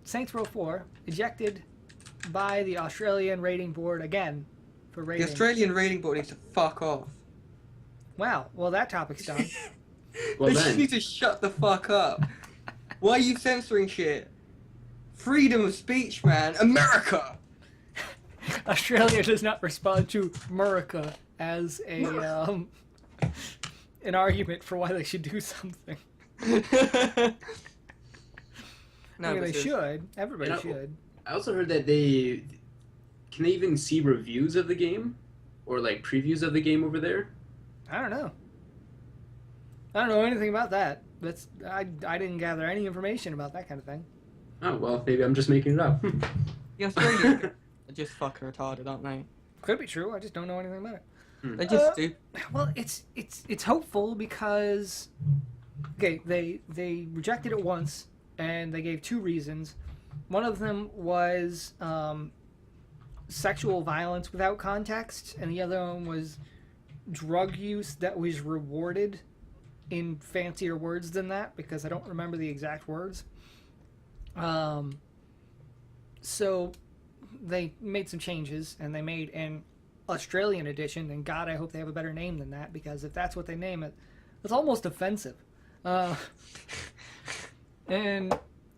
Saints Row 4 ejected by the Australian rating board again for The rating. Australian rating board needs to fuck off. Wow. Well, that topic's done. Well They just then. need to shut the fuck up. Why are you censoring shit? Freedom of speech, man. America! Australia does not respond to America as a an argument for why they should do something. No, I mean, but they seriously. should. Everybody And I- should. I also heard that can they even see reviews of the game, or like previews of the game over there? I don't know. I don't know anything about that. I didn't gather any information about that kind of thing. Oh well, maybe I'm just making it up. The Australians are just fucking retarded, aren't they? Could be true. I just don't know anything about it. They're just stupid. Well, it's hopeful because okay, they rejected it once and they gave two reasons. One of them was sexual violence without context, and the other one was drug use that was rewarded in fancier words than that, because I don't remember the exact words. So they made some changes, and they made an Australian edition, and God, I hope they have a better name than that, because if that's what they name it, it's almost offensive. And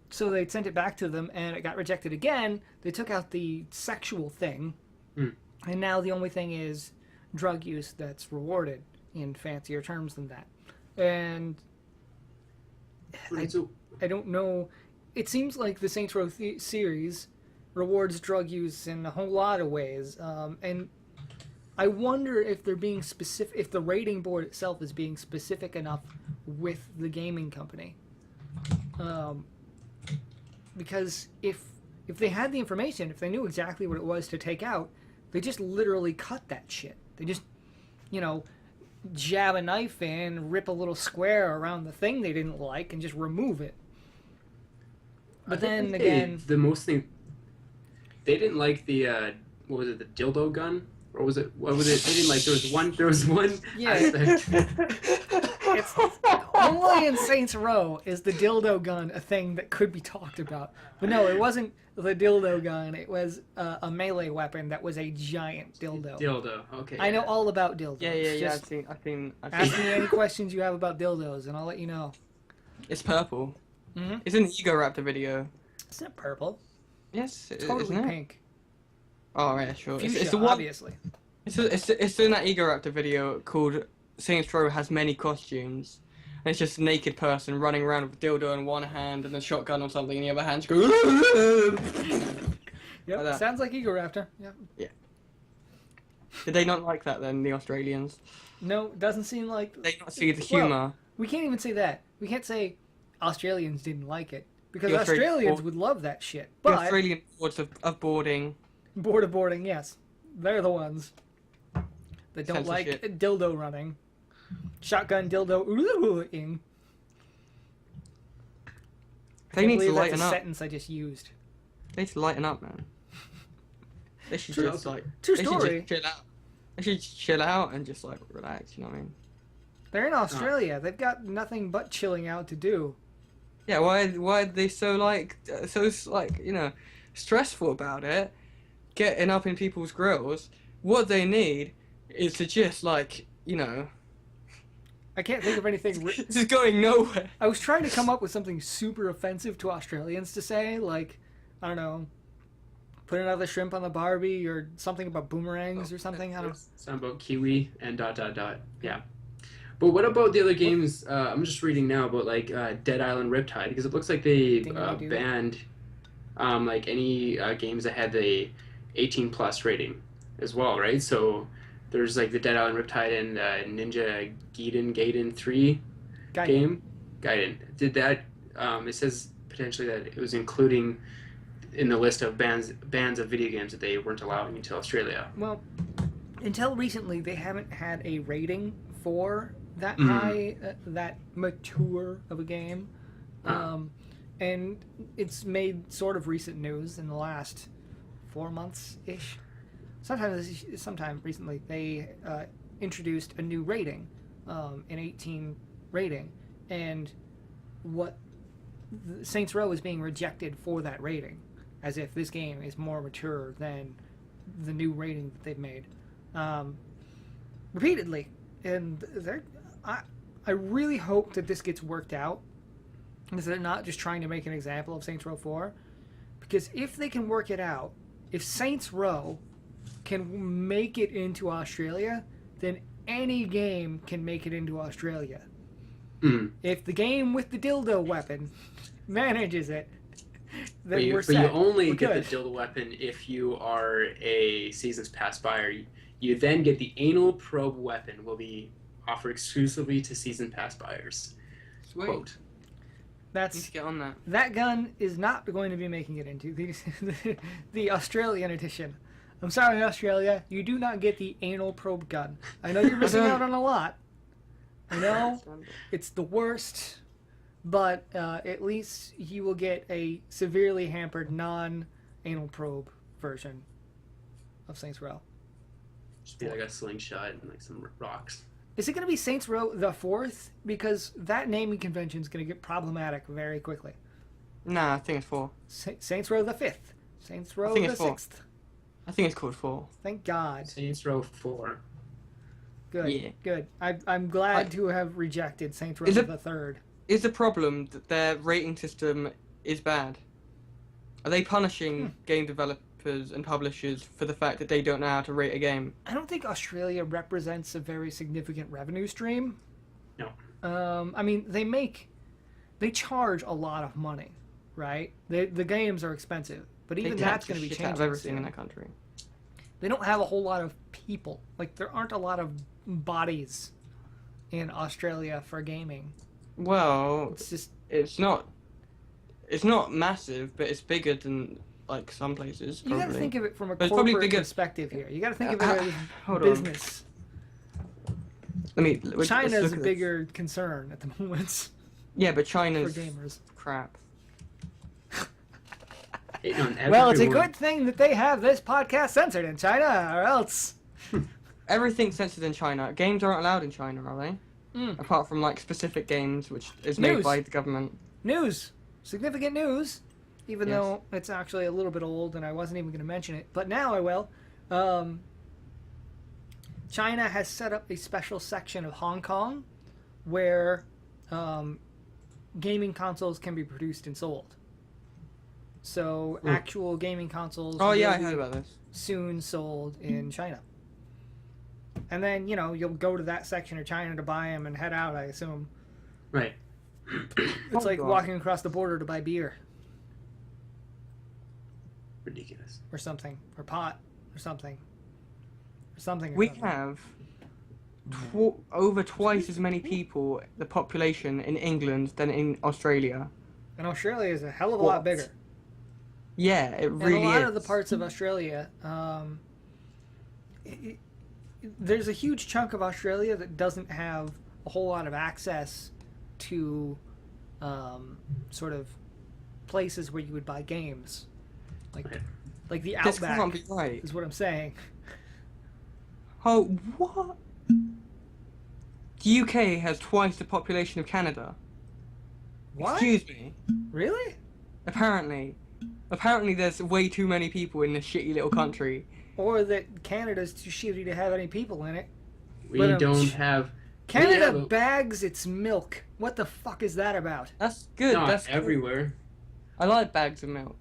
so they sent it back to them, and it got rejected again. They took out the sexual thing, and now the only thing is drug use that's rewarded in fancier terms than that. And I don't know. It seems like the Saints Row series rewards drug use in a whole lot of ways, and I wonder if they're being specific. If the rating board itself is being specific enough with the gaming company, because if they had the information, if they knew exactly what it was to take out, they just literally cut that shit. They just, jab a knife in, rip a little square around the thing they didn't like, and just remove it. But then again, the most thing they didn't like the what was it, the dildo gun, or was it what was it? They didn't like. There was one. Yeah. Aspect. it's only in Saints Row is the dildo gun a thing that could be talked about. But no, it wasn't the dildo gun. It was a melee weapon that was a giant dildo. Dildo. Okay. I know all about dildos. Yeah. Just I've seen. ask me any questions you have about dildos, and I'll let you know. It's purple. Mhm. It's in the Ego Raptor video. It's not purple. Yes, Totally isn't it? pink. Oh yeah, sure. Fuchsia, It's the one. obviously. It's in that Ego Raptor video called Saints Row has many costumes. And it's just a naked person running around with a dildo in one hand and a shotgun or something in the other hand. Just go. Yep, Like that. sounds like Ego Raptor. Yep. Did they not like that then, the Australians? No, doesn't seem like. Did they not see the Well, humour? we can't even say that. We can't say Australians didn't like it, because The Australian Australians board- would love that shit. The But Australian boards of boarding. board of boarding, yes, they're the ones that don't like Censorship. dildo running, shotgun dildo-ing. They need to That's lighten a up. sentence I just used. They need to lighten up, man. They should True. just like. True They story. should just chill out. They should chill out and just like relax. You know what I mean? They're in Australia. They've got nothing but chilling out to do. Yeah. Why are they so stressful about it? Getting up in people's grills. What they need is to just I can't think of anything. this is going nowhere. I was trying to come up with something super offensive to Australians to say, like, I don't know, put another shrimp on the Barbie, or something about boomerangs or something. I don't know. Something about kiwi and ... Yeah. But what about the other games? I'm just reading now about like Dead Island Riptide, because it looks like they Dingy-doo. banned like any games that had the 18 plus rating as well, right? So there's like the Dead Island Riptide and Ninja Gaiden 3 Guy. game. Gaiden. Did that? It says potentially that it was including in the list of bans of video games that they weren't allowing into Australia. Well, until recently, they haven't had a rating for that Mhm. high, that mature of a game. And it's made sort of recent news in the last 4 months-ish. Sometime recently, they introduced a new rating, an 18 rating. And what Saints Row is being rejected for that rating, as if this game is more mature than the new rating that they've made, repeatedly. And I really hope that this gets worked out, and that they're not just trying to make an example of Saints Row 4, because if they can work it out, if Saints Row can make it into Australia, then any game can make it into Australia. If the game with the dildo weapon manages it, then we're set. But you only We're get good. the dildo weapon if you are a Seasons Pass buyer. You then get the anal probe weapon will be offered exclusively to Season Pass buyers. Sweet. Quote. Need That's to get on that. that gun is not going to be making it into the Australian edition. I'm sorry, Australia, you do not get the anal probe gun. I know you're missing out on a lot. I know it's the worst, but at least you will get a severely hampered non-anal probe version of Saints Row. Just be like a slingshot and like some rocks. Is it going to be Saints Row the 4th? Because that naming convention is going to get problematic very quickly. Nah, I think it's 4. Saints Row the 5th. Saints Row think the it's 4. 6th. I think it's called 4. Thank God. Saints Row 4. Good. Yeah. Good. I'm glad to have rejected Saints Row Is it- the 3rd. Is the problem that their rating system is bad? Are they punishing game developers and publishers for the fact that they don't know how to rate a game? I don't think Australia represents a very significant revenue stream. No. I mean, they charge a lot of money, right? The games are expensive, but even They that's tax going to the be shit out changing of everything soon. in that country. They don't have a whole lot of people. Like, there aren't a lot of bodies in Australia for gaming. Well, It's just it's not massive, but it's bigger than like some places. you got to Probably. think of it from a But it's probably corporate bigger- perspective here. You got to think of it as Hold on. business. Let's China's look a at this. bigger concern at the moment Yeah, but for China's gamers. crap. Hating on Well, it's a everyone. good thing that they have this podcast censored in China, or else. Everything's censored in China. Games aren't allowed in China, are they? Apart from like specific games, which is made News. by the government. News. Significant news. Even Yes. though it's actually a little bit old and I wasn't even going to mention it. But now I will. China has set up a special section of Hong Kong where gaming consoles can be produced and sold. So actual gaming consoles Oh yeah, I will heard be about this. soon sold in China. And then, you know, you'll go to that section of China to buy them and head out, I assume. Right. It's like God. walking across the border to buy beer Ridiculous. or something, or pot or something. Or something. or We something. have over twice as many people, the population in England than in Australia. And Australia is a hell of a lot What? bigger. Yeah, it And really a lot is. of the parts of Australia, there's a huge chunk of Australia that doesn't have a whole lot of access to sort of places where you would buy games. Okay. Like the This outback can't be right. is what I'm saying. Oh, what? The UK has twice the population of Canada. What? Excuse me. Really? Apparently there's way too many people in this shitty little country. Or that Canada's too shitty to have any people in it. We But, don't have. Canada have a- bags its milk. What the fuck is that about? That's good. Not That's cool. everywhere. I like bags of milk.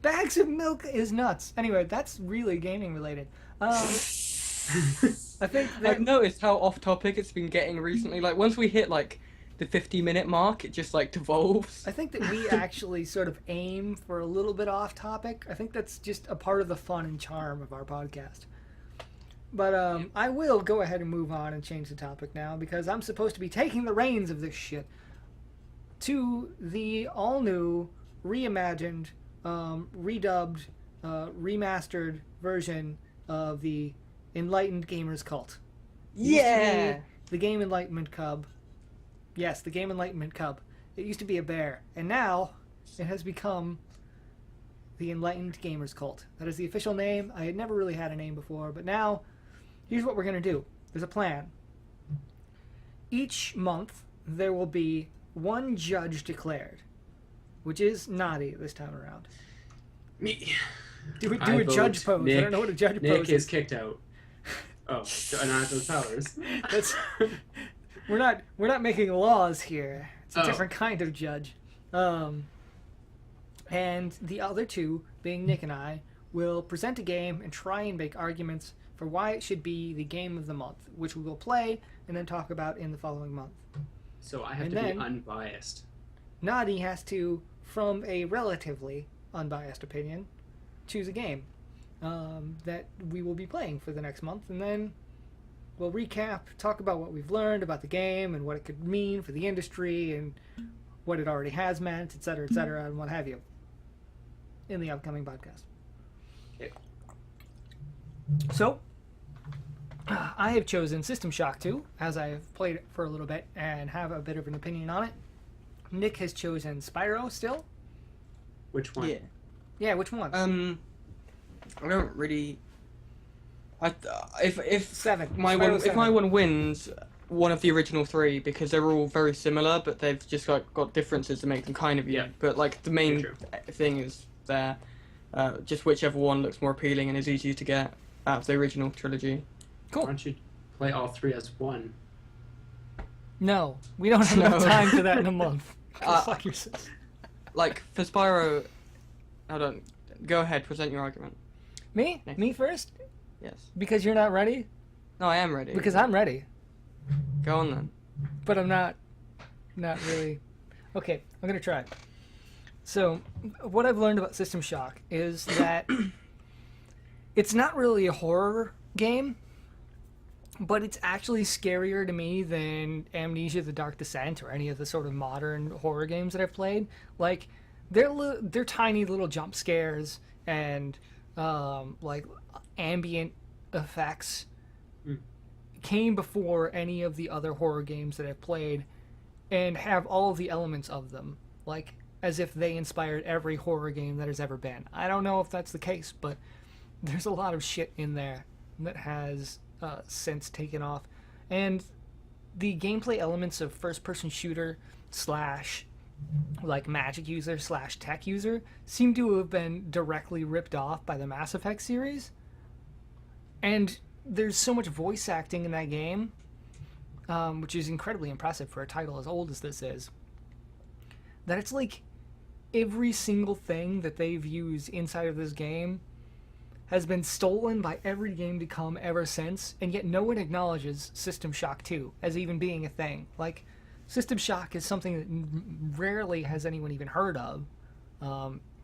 Bags of milk is nuts. Anyway, that's really gaming related. I think that I've noticed how off topic it's been getting recently. Like once we hit like the 50-minute mark, it just like devolves. I think that we actually sort of aim for a little bit off topic. I think that's just a part of the fun and charm of our podcast. But I will go ahead and move on and change the topic now because I'm supposed to be taking the reins of this shit to the all-new, reimagined, redubbed, remastered version of the Enlightened Gamers Cult. It used to Yeah. be the Game Enlightenment Cub. Yes, the Game Enlightenment Cub. It used to be a bear, and now it has become the Enlightened Gamers Cult. That is the official name. I had never really had a name before, but now here's what we're going to do. There's a plan. Each month there will be one judge declared. which is naughty this time around. Me. Do I a judge vote pose. I Nick. don't know what a judge Nick pose is kicked out. Oh, I don't have those powers. That's we're not making laws here. It's a Oh. different kind of judge. And the other two, being Nick and I, will present a game and try and make arguments for why it should be the game of the month, which we will play and then talk about in the following month. So I have And to then- be unbiased. Nadi has to, from a relatively unbiased opinion, choose a game that we will be playing for the next month, and then we'll recap, talk about what we've learned about the game and what it could mean for the industry and what it already has meant, etc., and what have you, in the upcoming podcast. Okay. So, I have chosen System Shock 2, as I have played it for a little bit and have a bit of an opinion on it. Nick has chosen Spyro still. Which one? Yeah. Yeah, which one? I don't really. If 7. my Spyro one if 7. my one wins one of the original 3 because they're all very similar, but they've just got differences to make them kind of unique. Yeah. But like the main True. thing is there. Just whichever one looks more appealing and is easier to get out of the original trilogy. Why don't you play all 3 as one? No, we don't have enough No. time for that in a month. Go Uh, fuck yourself. Like for Spyro, hold on. Go ahead, present your argument. Me? Nick. Me first? Yes. Because you're not ready? No, I am ready. Because I'm ready, Go on then. but I'm not really. Okay, I'm gonna try. So, what I've learned about System Shock is that it's not really a horror game, but it's actually scarier to me than Amnesia: The Dark Descent or any of the sort of modern horror games that I've played. Like, they're tiny little jump scares and like ambient effects came before any of the other horror games that I've played and have all of the elements of them, like as if they inspired every horror game that has ever been. I don't know if that's the case, but there's a lot of shit in there that has since taken off. And the gameplay elements of first-person shooter slash like magic user slash tech user seem to have been directly ripped off by the Mass Effect series. And there's so much voice acting in that game, which is incredibly impressive for a title as old as this is, that it's like every single thing that they've used inside of this game has been stolen by every game to come ever since, and yet no one acknowledges System Shock 2 as even being a thing. Like, System Shock is something that rarely has anyone even heard of,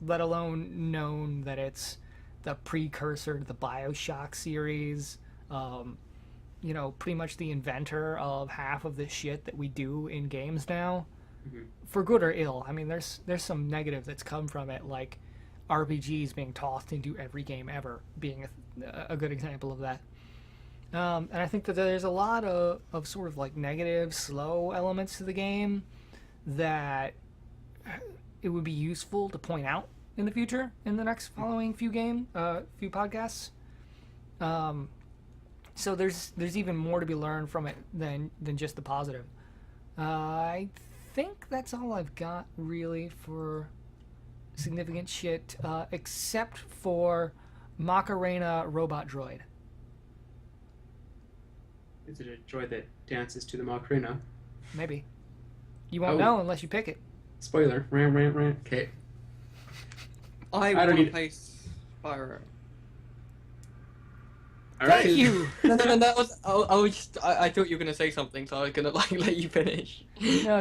let alone known that it's the precursor to the BioShock series, you know, pretty much the inventor of half of the shit that we do in games now, for good or ill. I mean, there's some negative that's come from it, like RPGs being tossed into every game ever being a good example of that. And I think that there's a lot of sort of like negative, slow elements to the game that it would be useful to point out in the future in the next following few podcasts. So there's even more to be learned from it than just the positive. I think that's all I've got really for significant shit, except for Macarena Robot Droid. Is it a droid that dances to the Macarena? Maybe. You won't Oh. know unless you pick it. Spoiler. Rant, rant, rant. Okay. I don't want to need- play Spyro. All Thank right. you! No, that was. I thought you were gonna say something, so I was gonna like let you finish. No,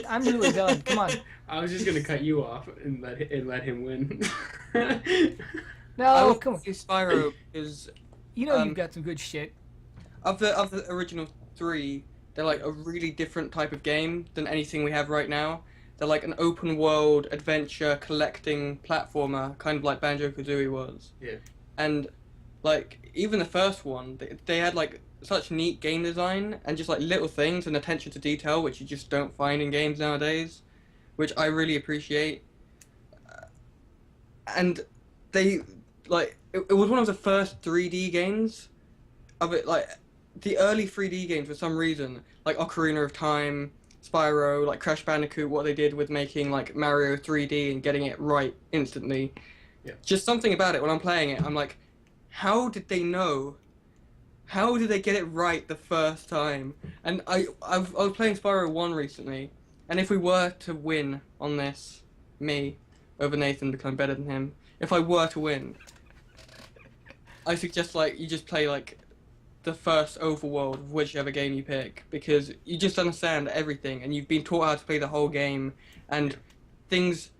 I'm really done. Come on. I was just gonna cut you off and let him win. I No, would come on. play Spyro because You know um, you've got some good shit. of the original 3, they're like a really different type of game than anything we have right now. They're like an open world adventure collecting platformer, kind of like Banjo-Kazooie was. Yeah. And like even the first one, they had like such neat game design and just like little things and attention to detail which you just don't find in games nowadays, which I really appreciate. And they like it was one of the first 3D games of it. Like the early 3D games for some reason, like Ocarina of Time, Spyro, like Crash Bandicoot, what they did with making like Mario 3D and getting it right instantly. Yeah. Just something about it when I'm playing it, I'm like, how did they know? How did they get it right the first time? And I was playing Spyro 1 recently, and if we were to win on this, me over Nathan because I'm better than him, if I were to win, I suggest like you just play like the first overworld of whichever game you pick, because you just understand everything and you've been taught how to play the whole game, and things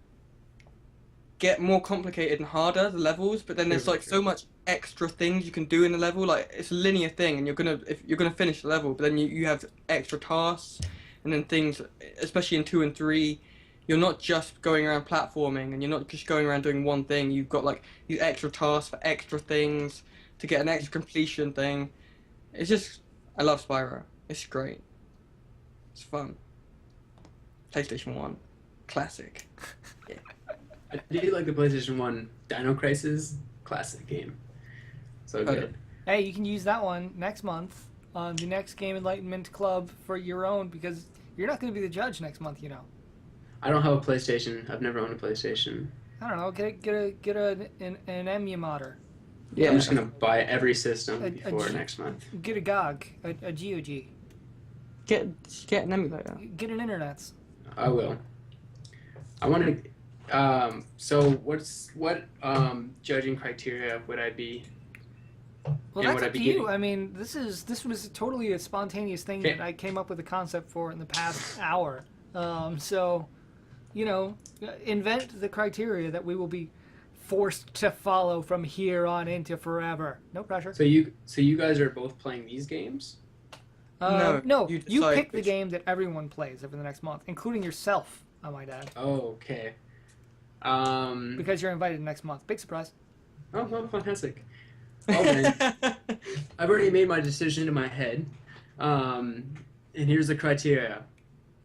get more complicated and harder, the levels, but then there's like so much extra things you can do in the level. Like it's a linear thing and you're gonna finish the level, but then you have extra tasks and then things, especially in 2 and 3, you're not just going around platforming and you're not just going around doing one thing. You've got like these extra tasks for extra things to get an extra completion thing. It's just, I love Spyro. It's great. It's fun. PlayStation 1. Classic. Yeah. I do like the PlayStation 1 Dino Crisis classic game. So good. Hey, you can use that one next month on the next Game Enlightenment Club for your own, because you're not going to be the judge next month, you know. I don't have a PlayStation. I've never owned a PlayStation. I don't know. Get an emulator. Yeah. I'm just gonna buy every system A before G- next month. Get a GOG, a GOG. Get an emulator. Get an internets. I will. I want to. So what judging criteria would I be? Well, And that's would I up be to you. getting- I mean, this was totally a spontaneous thing Okay. that I came up with a concept for in the past hour. So, you know, invent the criteria that we will be forced to follow from here on into forever. No pressure. So you guys are both playing these games? No, you you decide pick the which- game that everyone plays over the next month, including yourself, I might add, Oh, okay. because you're invited next month. Big surprise. Oh, fantastic. Well then, I've already made my decision in my head. And here's the criteria.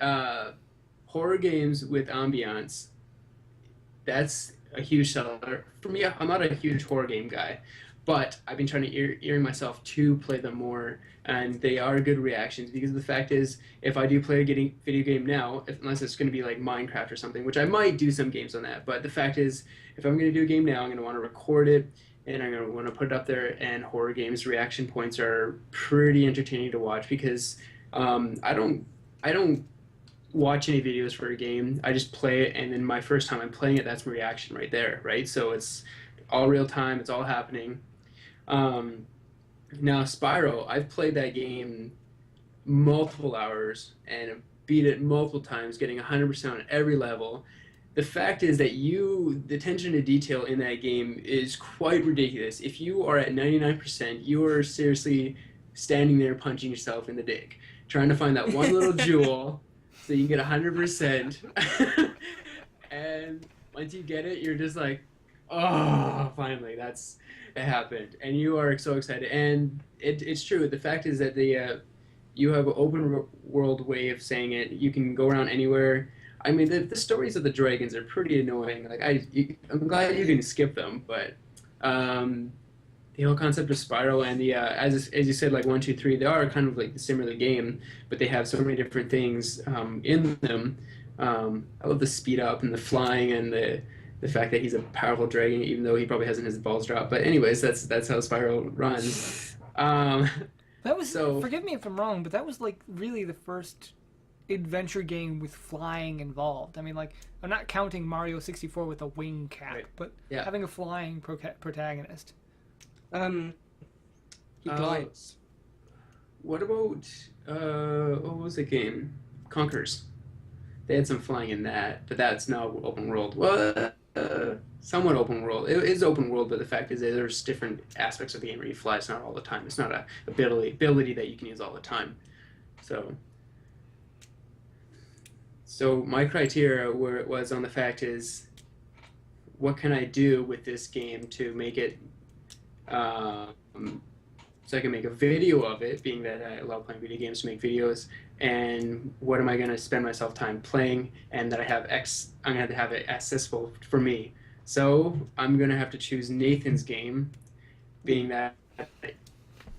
Horror games with ambiance. That's a huge seller. For me, I'm not a huge horror game guy, but I've been trying to earing myself to play them more, and they are good reactions, because the fact is, if I do play a video game now, unless it's going to be like Minecraft or something, which I might do some games on that, but the fact is, if I'm going to do a game now, I'm going to want to record it, and I'm going to want to put it up there, and horror games reaction points are pretty entertaining to watch, because I don't watch any videos for a game. I just play it, and then my first time I'm playing it, that's my reaction right there, right? So it's all real time, it's all happening. Now Spyro, I've played that game multiple hours and beat it multiple times, getting 100% on every level. The fact is that the attention to detail in that game is quite ridiculous. If you are at 99%, you are seriously standing there punching yourself in the dick, trying to find that one little jewel so you can get 100%. And once you get it, you're just like, oh, finally, it happened. And you are so excited. And it's true. The fact is that you have an open world way of saying it. You can go around anywhere. I mean, the stories of the dragons are pretty annoying. Like I'm glad you can skip them, but the whole concept of Spyro and the as you said, like 1, 2, 3, they are kind of like the similar game, but they have so many different things in them. I love the speed up and the flying and the fact that he's a powerful dragon, even though he probably hasn't his balls dropped. But anyways, that's how Spyro runs. That was, So- forgive me if I'm wrong, but that was like really the first adventure game with flying involved. I mean, like, I'm not counting Mario 64 with a wing cap, Right. but Yeah. having a flying protagonist. He glides. What about what was the game? Conkers. They had some flying in that, but that's not open world. Well, somewhat open world. It is open world, but the fact is that there's different aspects of the game where you fly. It's not all the time. It's not a ability that you can use all the time. So my criteria where it was on the fact is, what can I do with this game to make it so I can make a video of it, being that I love playing video games to make videos, and what am I going to spend myself time playing, and that I'm going to have it accessible for me. So I'm going to have to choose Nathan's game, being that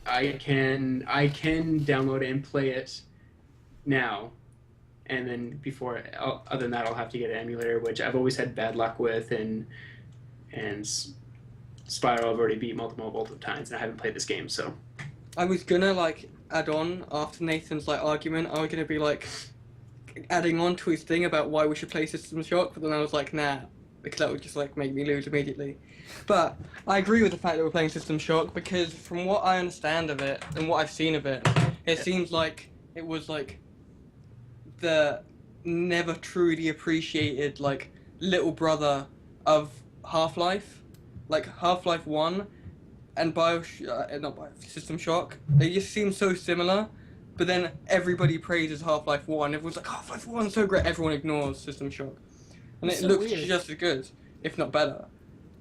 I can download it and play it now, and then other than that, I'll have to get an emulator, which I've always had bad luck with, and Spiral I've already beat multiple times, and I haven't played this game, so. I was gonna like add on after Nathan's like argument. I was gonna be like adding on to his thing about why we should play System Shock, but then I was like, nah, because that would just like make me lose immediately. But I agree with the fact that we're playing System Shock because from what I understand of it and what I've seen of it, it seems like it was like the never truly appreciated like little brother of Half-Life, like Half-Life 1 and System Shock. They just seem so similar, but then everybody praises Half-Life 1. Everyone's like, Half-Life 1 is so great. Everyone ignores System Shock. And It's it so looks weird. just as good, if not better.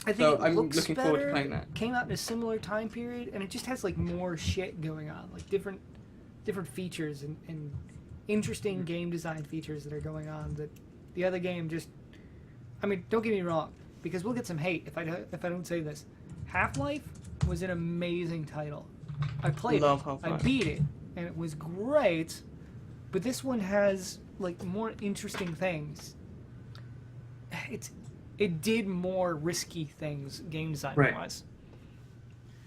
I think So it I'm looks looking better, forward to playing that. Came out in a similar time period, and it just has like more shit going on, like different features and interesting game design features that are going on that the other game just. I mean, don't get me wrong, because we'll get some hate if I don't say this. Half-Life was an amazing title. I played Love it. Half-Life. I beat it, and it was great. But this one has like more interesting things. It did more risky things game design wise.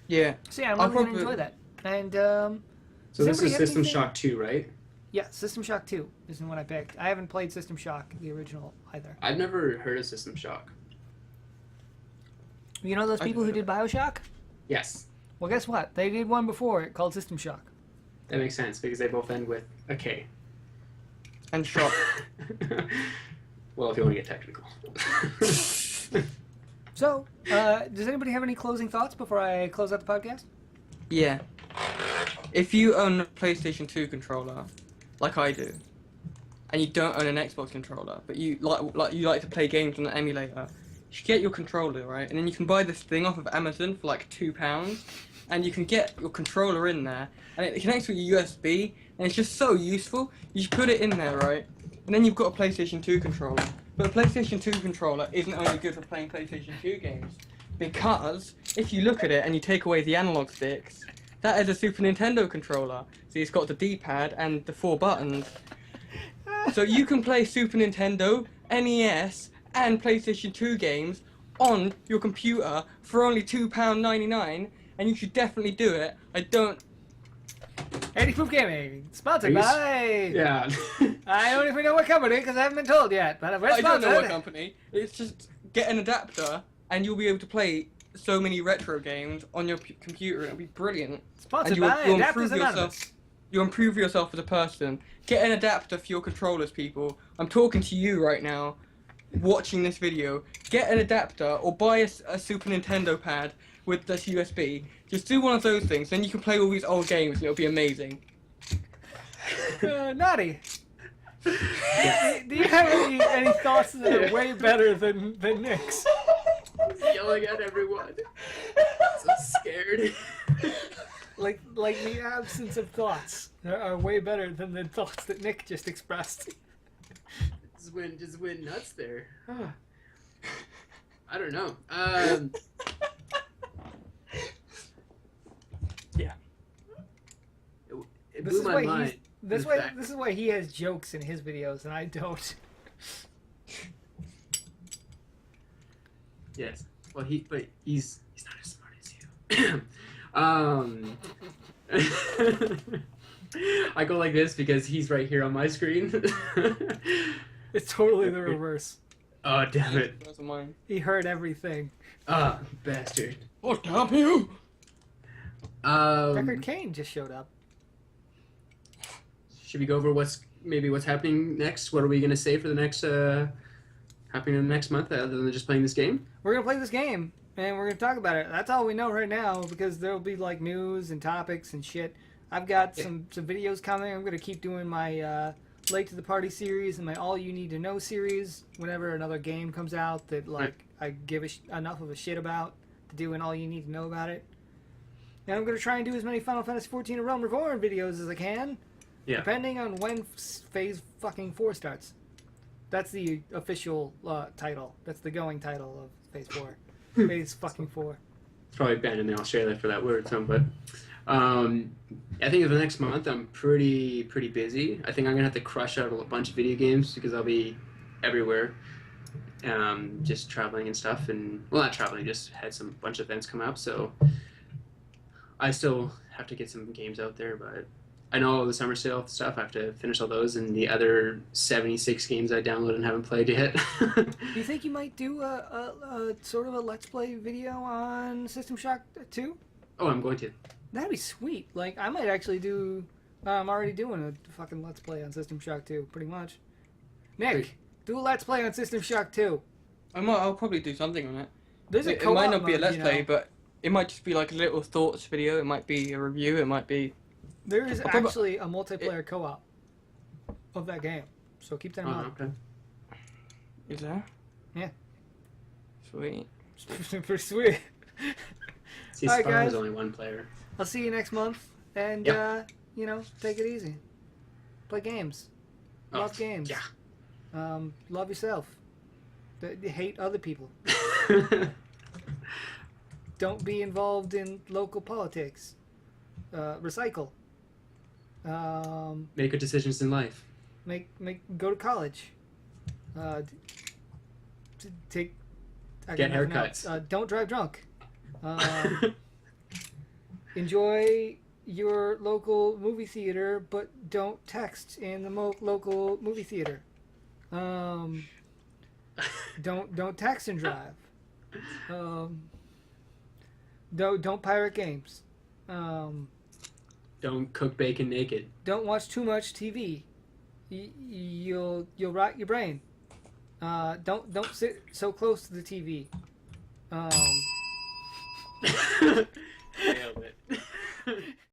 Yeah. So yeah, I'm I'll really gonna probably- enjoy that. And So does this anybody is have System anything- Shock 2, right? Yeah, System Shock 2 is the one I picked. I haven't played System Shock, the original, either. I've never heard of System Shock. You know those I people who did. did Bioshock? Yes, Well, guess what? They did one before it called System Shock. that makes sense because they both end with a K. And Shock. Well, if you want to get technical. So, does anybody have any closing thoughts before I close out the podcast? Yeah. If you own a PlayStation 2 controller, like I do, and you don't own an Xbox controller, but you like to play games on an emulator, you should get your controller, right? And then you can buy this thing off of Amazon for like £2, and you can get your controller in there, and it connects with your USB, and it's just so useful. You just put it in there, right? And then you've got a PlayStation 2 controller. But a PlayStation 2 controller isn't only good for playing PlayStation 2 games, because if you look at it and you take away the analog sticks, that is a Super Nintendo controller. So it's got the D-pad and the 4 buttons. So you can play Super Nintendo, NES, and PlayStation 2 games on your computer for only £2.99, and you should definitely do it. I don't... Andy Poop Gaming, sponsored Are you s- by... Yeah. I don't even know what company, because I haven't been told yet, but we're I don't sponsored. know what company. It's just get an adapter, and you'll be able to play so many retro games on your computer. It'll be brilliant. Sponsored And you'll- by you'll Adapters improve Anonymous. yourself. You improve yourself as a person. Get an adapter for your controllers, people. I'm talking to you right now, watching this video. Get an adapter or buy a Super Nintendo pad with this USB. Just do one of those things, then you can play all these old games and it'll be amazing. Naughty. Yes. Do you have any thoughts that are way better than Nick's? Yelling at everyone. So scared. Like the absence of thoughts are way better than the thoughts that Nick just expressed. just went nuts there. I don't know. Yeah. It This blew is my why mind. This in way, fact. this is why he has jokes in his videos and I don't. Yes. Well, he's not as smart as you. I go like this because he's right here on my screen. It's totally the reverse. Oh, damn it. Those are mine. He heard everything. Ah, bastard. Oh, damn you! Deckard Cain just showed up. Should we go over what's happening next? What are we gonna say for the next happening in the next month other than just playing this game? We're gonna play this game and we're gonna talk about it. That's all we know right now because there'll be like news and topics and shit. I've got some videos coming. I'm gonna keep doing my late to the party series and my all you need to know series whenever another game comes out that like I give enough of a shit about to do an all you need to know about it. And I'm gonna try and do as many Final Fantasy XIV and Realm Reborn videos as I can. Yeah. Depending on when Phase fucking 4 starts. That's the official title. That's the going title of Phase 4. Phase fucking 4. It's probably banned in Australia for that word, so but I think for the next month I'm pretty busy. I think I'm gonna have to crush out a bunch of video games because I'll be everywhere, just traveling and stuff. And well, not traveling, just had some bunch of events come up. So I still have to get some games out there, but I know the summer sale stuff. I have to finish all those and the other 76 games I downloaded and haven't played yet. Do you think you might do a sort of a Let's Play video on System Shock 2? Oh, I'm going to. That'd be sweet. Like, I might actually do... I'm already doing a fucking Let's Play on System Shock 2, pretty much. Nick, do a Let's Play on System Shock 2. I'll probably do something on it. There's a It co-op might not be a mode, Let's you Play, know. but it might just be like a little thoughts video. It might be a review. It might be... There is I'll prob- actually a multiplayer co-op of that game, so keep that in mind. Okay. Is there? Yeah. Sweet. Pretty sweet. See, All right, Spawn guys. was only one player. I'll see you next month, and Yep. you know, take it easy. Play games. Oh, Love games. yeah. Love yourself. Hate other people. Don't be involved in local politics. Recycle. Make good decisions in life. Go to college. Take. I Get got nothing haircuts. else. Don't drive drunk. Enjoy your local movie theater, but don't text in the local movie theater. Don't text and drive. Don't pirate games. Don't cook bacon naked. Don't watch too much TV. You'll rot your brain. Don't sit so close to the TV.